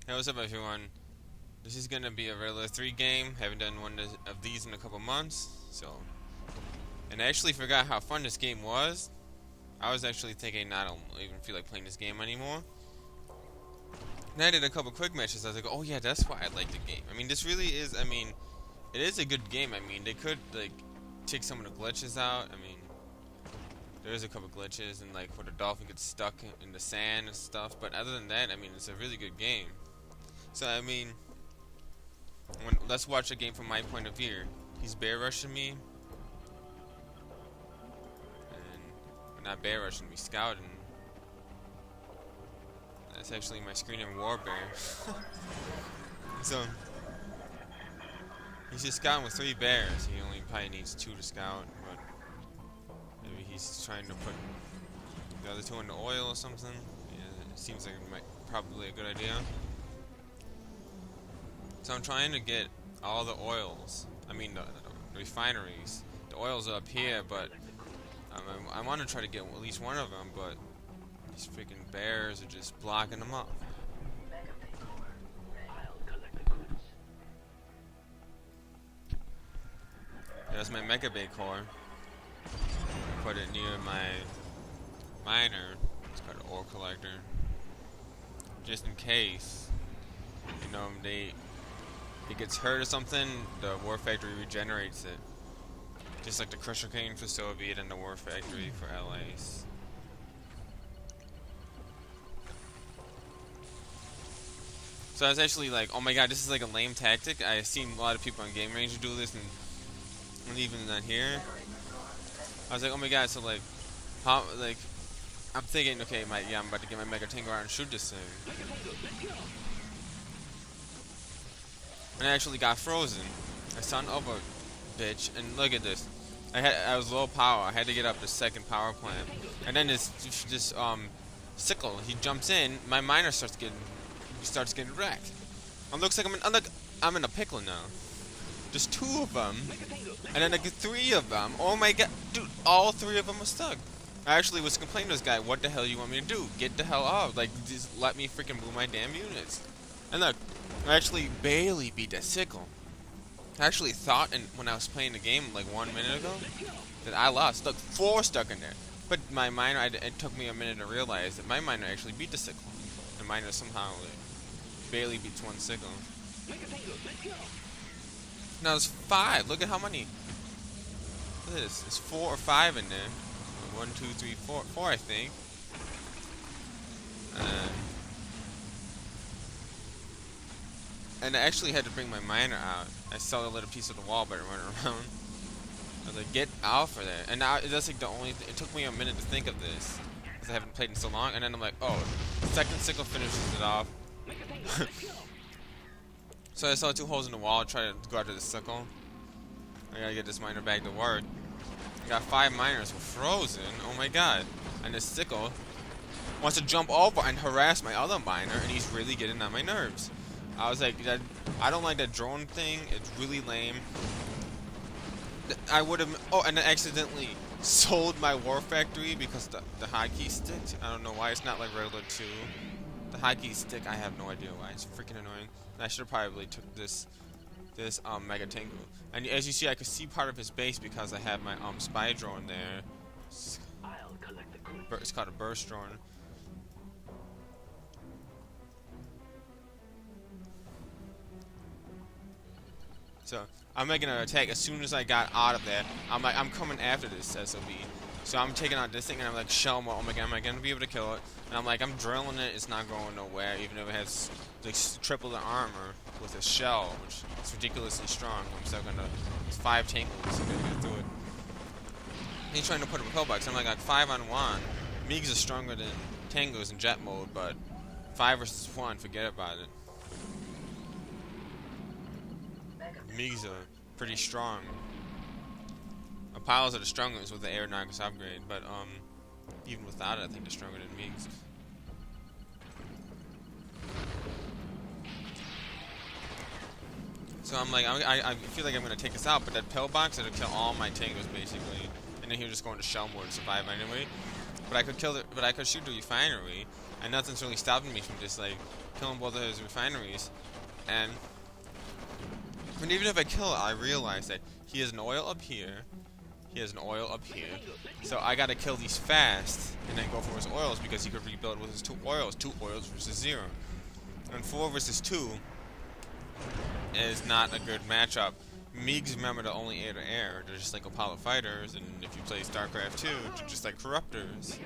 Hey, what's up, everyone? This is gonna be a regular 3 game. Haven't done one of these in a couple months, so. And I actually forgot how fun this game was. I was actually thinking I don't even feel like playing this game anymore. And I did a couple quick matches. I was like, oh yeah, that's why I like the game. I mean, this really is. I mean, it is a good game. I mean, they could like take some of the glitches out. I mean, there's a couple glitches and like where the dolphin gets stuck in the sand and stuff. But other than that, I mean, it's a really good game. So I mean. Let's watch a game from my point of view. He's bear rushing me, and not bear rushing me, scouting. That's actually my screen in War Bear. So he's just scouting with 3 bears. He only probably needs 2 to scout, but maybe he's trying to put the other 2 in the oil or something. Yeah, it seems like probably a good idea. So I'm trying to get all the oils. I mean the refineries. The oils are up here, but I want to try to get at least one of them, but these freaking bears are just blocking them up. There's my Mecha Bay core. Put it near my miner. It's called an ore collector. Just in case, you know, it gets hurt or something, the War Factory regenerates it. Just like the Crusher Cane for Soviet and the War Factory for LA's. So I was actually like, oh my god, this is like a lame tactic. I've seen a lot of people on Game Ranger do this, and even not here. I was like, oh my god, so like, how, like, I'm thinking, okay, I'm about to get my Mega Tango out and shoot this thing. And I actually got frozen. I son of a bitch. And look at this. I was low power. I had to get up the second power plant. And then this sickle. He jumps in. My miner starts getting wrecked. And looks like I'm in a pickle now. There's 2 of them, and then I get 3 of them. Oh my god, dude! All 3 of them are stuck. I actually was complaining to this guy. What the hell you want me to do? Get the hell off! Like, just let me freaking move my damn units. And look. I actually barely beat that sickle. I actually thought, when I was playing the game like 1 minute ago, that I lost. Look, 4 stuck in there. But my miner, it took me a minute to realize that my miner actually beat the sickle. The miner somehow barely beats 1 sickle. Now there's 5. Look at how many. Look at this. There's 4 or 5 in there. 1, 2, 3, 4. 4, I think. And I actually had to bring my miner out. I saw a little piece of the wall, but it went around. I was like, get out for that. And now that's like the only it took me a minute to think of this, because I haven't played in so long. And then I'm like, oh, second sickle finishes it off. So I saw 2 holes in the wall, try to go after the sickle. I gotta get this miner back to work. I got 5 miners who are frozen. Oh my god. And this sickle wants to jump over and harass my other miner, and he's really getting on my nerves. I was like, I don't like that drone thing. It's really lame. I would have. Oh, and I accidentally sold my War Factory because the hotkey stick. I don't know why. It's not like regular 2. The hotkey stick, I have no idea why. It's freaking annoying. And I should have probably took this Mega Tango. And as you see, I could see part of his base because I have my spy drone there. It's called a burst drone. So I'm making an attack as soon as I got out of there. I'm like, I'm coming after this SOB. So I'm taking out this thing and I'm like, shell mode. Oh my god, am I gonna be able to kill it? And I'm like, I'm drilling it. It's not going nowhere, even if it has like triple the armor with a shell, which is ridiculously strong. I'm still gonna. It's 5 tangles. So I'm gonna get through it. He's trying to put a repel box. I'm like 5 on 1. Meigs are stronger than tangos in jet mode, but 5 versus 1, forget about it. Meigs are pretty strong. Apolos are the strongest with the Aeronautics upgrade, but even without it, I think they're stronger than Meigs. So I'm like, I feel like I'm gonna take this out, but that pillbox it'll kill all my tangos basically, and then he'll just go into shell mode and survive anyway. but I could kill but I could shoot the refinery, and nothing's really stopping me from just like killing both of his refineries. And even if I kill it, I realize that he has an oil up here. He has an oil up here. So I gotta kill these fast and then go for his oils because he could rebuild with his 2 oils. 2 oils versus 0. And 4 versus 2 is not a good matchup. Meigs, remember, the only air-to-air. They're just like Apollo fighters, and if you play StarCraft 2, they're just like Corruptors.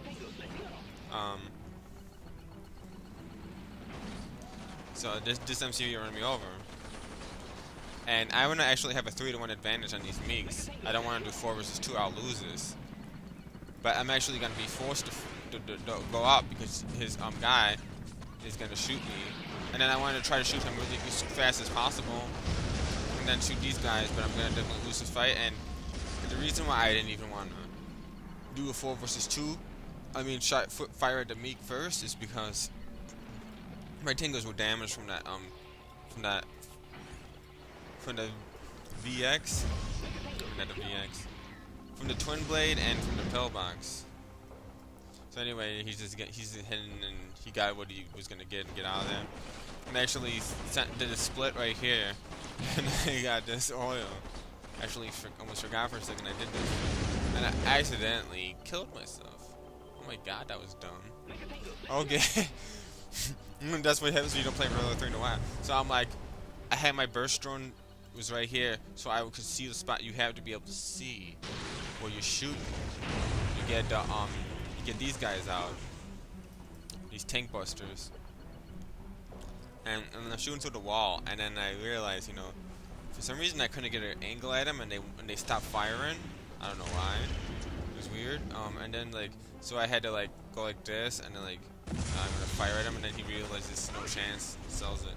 So this MCU run me over. And I want to actually have a 3-to-1 advantage on these Meigs. I don't want to do 4 versus 2, I'll lose this. But I'm actually going to be forced to go up because his guy is going to shoot me. And then I want to try to shoot him really as fast as possible. And then shoot these guys, but I'm going to definitely lose this fight. And the reason why I didn't even want to do a 4 versus 2, I mean fire at the Meek first, is because my tingles were damaged from that from the VX, not the VX, from the Twin Blade and from the Pillbox. So anyway, he's hitting and he got what he was gonna get and get out of there. And actually did a split right here, and I got this oil. Actually, almost forgot for a second I did this, and I accidentally killed myself. Oh my god, that was dumb. Okay. That's what happens when you don't play Guerrilla 3 in a while. So I'm like, I had my burst drone was right here, so I could see the spot. You have to be able to see where you're shooting. You get you get these guys out, these tank busters, and I'm shooting through the wall. And then I realized, you know, for some reason I couldn't get an angle at them, and they stopped firing. I don't know why. It was weird. And then like, so I had to like go like this, and then like I'm gonna fire at him, and then he realizes no chance, sells it,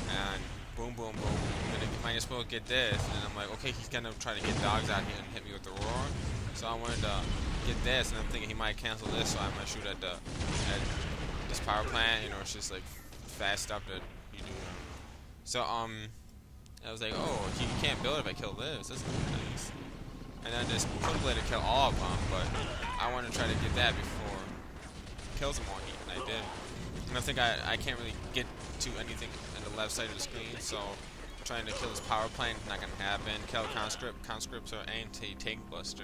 and boom, boom, boom. I might as well get this, and I'm like, okay, he's gonna try to get dogs out here and hit me with the roar. So I wanted to get this, and I'm thinking he might cancel this, so I might shoot at this power plant. You know, it's just like fast stuff that you do. So I was like, oh, he can't build if I kill this. That's nice. And then this Twin Blade to kill all of them, but I want to try to get that before it kills them all, and I did. And I think I can't really get to anything on the left side of the screen, so trying to kill this power plant is not going to happen. Kill conscript. Conscripts are anti-tank buster.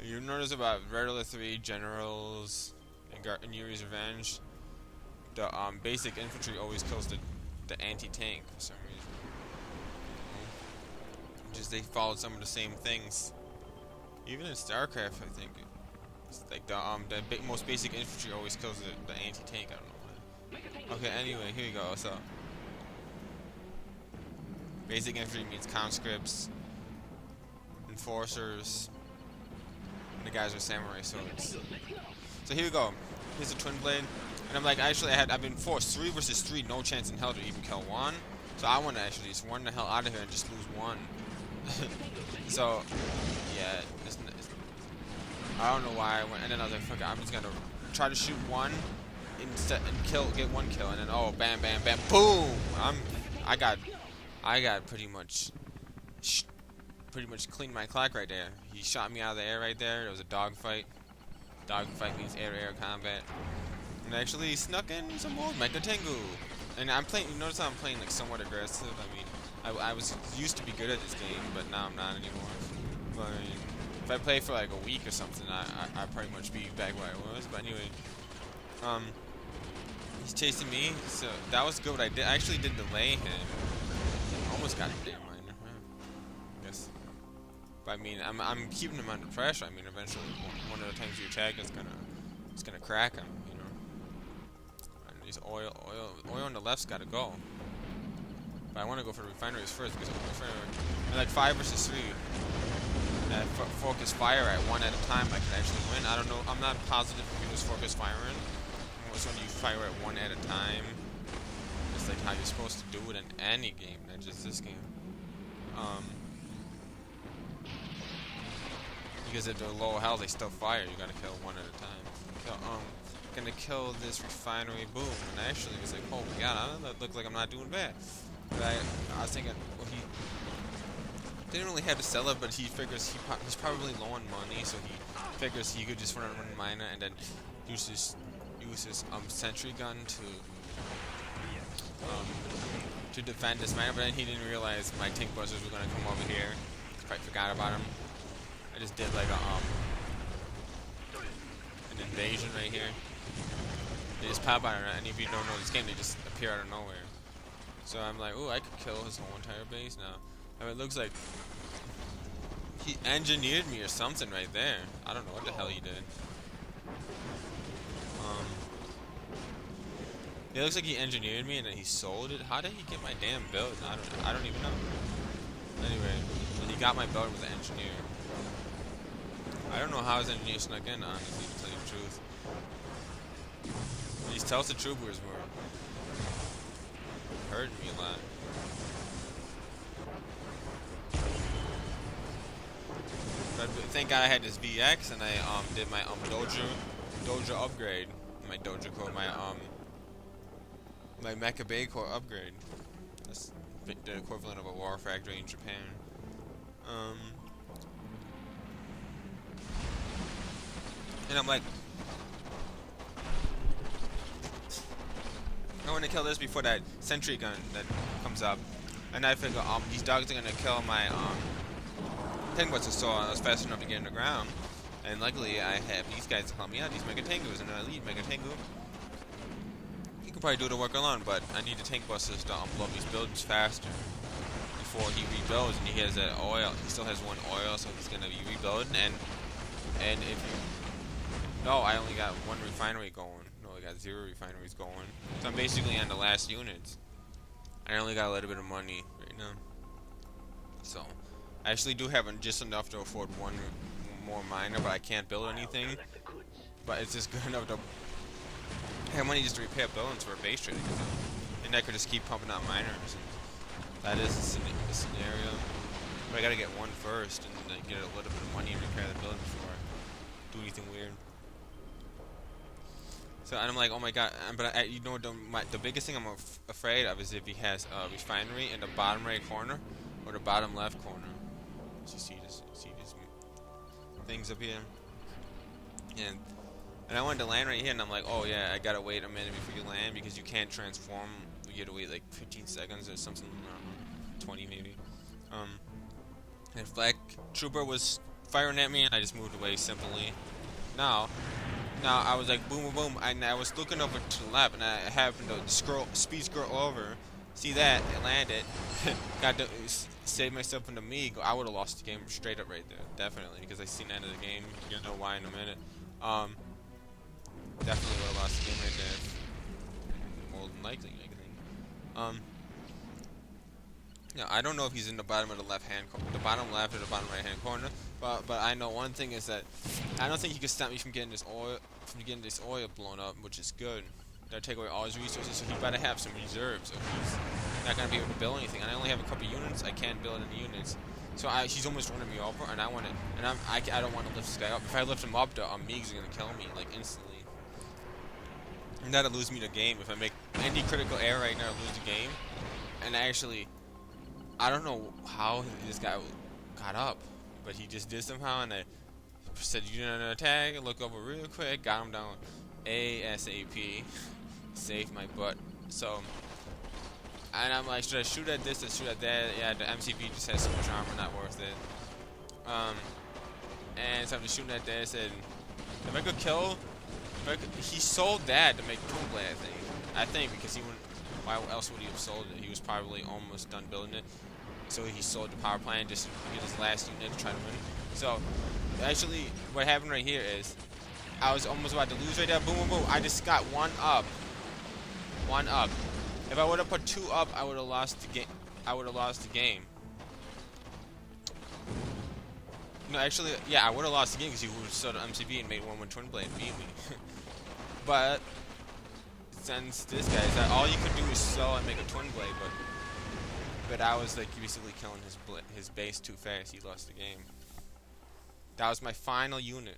You notice about Red Alert 3, Generals, and Yuri's Revenge, the basic infantry always kills the anti-tank for some reason. Just they followed some of the same things. Even in StarCraft, I think. It's like the most basic infantry always kills the anti-tank. I don't know why. Okay, anyway, here you go. So basic infantry means conscripts, enforcers, and the guys with samurai swords. So here we go. Here's a Twin Blade, and I'm like, actually, I've been forced 3 versus 3, no chance in hell to even kill one. So I want to actually just run the hell out of here and just lose one. So yeah, I don't know why I went, and then I was like, fuck it, I'm just gonna try to shoot one instead and get one kill, and then oh, bam, bam, bam, boom! I got pretty much cleaned my clock right there. He shot me out of the air right there. It was a dogfight. Dogfight means air-to-air combat. And I actually snuck in some more Mecha Tengu. And I'm playing. You notice how I'm playing like somewhat aggressive. I mean, I was used to be good at this game, but now I'm not anymore. But I mean, if I play for like a week or something, I'd pretty much be back where I was. But anyway, he's chasing me, so that was good. I actually did delay him. Almost got a damn miner. I guess. But I mean, I'm keeping him under pressure. I mean, eventually, one of the times you attack, it's gonna crack him. You know. And these oil on the left's gotta go. But I want to go for the refineries first because I'm like 5 versus 3. Focus fire at one at a time, I can actually win. I don't know. I'm not positive if it was focus firing. It's when you fire at one at a time. It's like how you're supposed to do it in any game, not just this game. Because if they're low health, they still fire. You gotta kill one at a time. Gonna kill this refinery, boom. And actually, it's like, oh my god, that looks like I'm not doing bad. But I was thinking, well, didn't really have to sell it, but he figures he's probably low on money, so he figures he could just run miner and then use his sentry gun to defend this miner. But then he didn't realize my tank busters were gonna come over here. Probably forgot about him. I just did like an invasion right here. They just pop out, and any of you don't know this game, they just appear out of nowhere. So I'm like, ooh, I could kill his whole entire base now. I mean, it looks like he engineered me or something right there. I don't know what the hell he did. It looks like he engineered me and then he sold it. How did he get my damn build? I don't even know. Anyway, when he got my build with the engineer. I don't know how his engineer snuck in, honestly, to tell you the truth. These Tulsa troopers were hurting me a lot. But thank God I had this VX and I did my Doja upgrade. My Doja core, my Mecha Bay core upgrade. That's the equivalent of a war factory in Japan. And I'm like, I want to kill this before that sentry gun that comes up. And I figure these dogs are gonna kill my tank busters, so I was fast enough to get in the ground. And luckily I have these guys to help me out, these Mega Tengus, and I lead Mega Tengu. He can probably do the work alone, but I need the tank busters to blow up these buildings faster before he rebuilds. And he has that oil. He still has one oil, so he's gonna be rebuilding. And if you no, I only got one refinery going. No, I got 0 refineries going. So I'm basically on the last units. I only got a little bit of money right now. So I actually do have just enough to afford one more miner, but I can't build anything. But it's just good enough to have money just to repair buildings for a base trading. And I could just keep pumping out miners. That is the scenario. But I gotta get one first and then get a little bit of money and repair the building before I do anything weird. So and I'm like, oh my god! But you know, the biggest thing I'm afraid of is if he has a refinery in the bottom right corner or the bottom left corner. So you see these things up here, and I wanted to land right here, and I'm like, oh yeah, I gotta wait a minute before you land because you can't transform. You gotta wait like 15 seconds or something, I don't know, 20 maybe. And Black Trooper was firing at me, and I just moved away simply. Now I was like boom, boom, boom, and I was looking over to the left, and I happened to speed scroll over, see that, and landed. Got to save myself from the Meeg. I would have lost the game straight up right there, definitely, because I seen the end of the game. You'll know why in a minute. Definitely would have lost the game right there. More than likely, I think. Now I don't know if he's in the bottom of the the bottom left or the bottom right hand corner, but I know one thing is that I don't think he can stop me from getting this oil blown up, which is good. That'll take away all his resources, so he better have some reserves, or he's not gonna be able to build anything. And I only have a couple units. I can't build any units, so he's almost running me over, and I don't want to lift this guy up. If I lift him up, the Meegs are gonna kill me like instantly, and that'll lose me the game. If I make any critical error right now, I'll lose the game. And I don't know how this guy got up, but he just did somehow, and I said, "You didn't attack," and look over real quick, got him down ASAP, saved my butt. So, and I'm like, should I shoot at this or shoot at that? Yeah, the MCP just has so much armor, not worth it. And so I'm just shooting at this, and if I could kill, he sold that to make Twin Blade, I think, because he wouldn't. Why else would he have sold it? He was probably almost done building it. So he sold the power plant just to get his last unit to try to win. So, actually, what happened right here is, I was almost about to lose right there. Boom, boom, boom. I just got one up. One up. If I would have put 2 up, I would have lost the game. No, actually, yeah, I would have lost the game because he would have sold MCB and made one with Twin Blade and beat me. But since this guy is that all you could do is sell and make a Twin Blade, but I was like basically killing his base too fast. He lost the game. That was my final unit.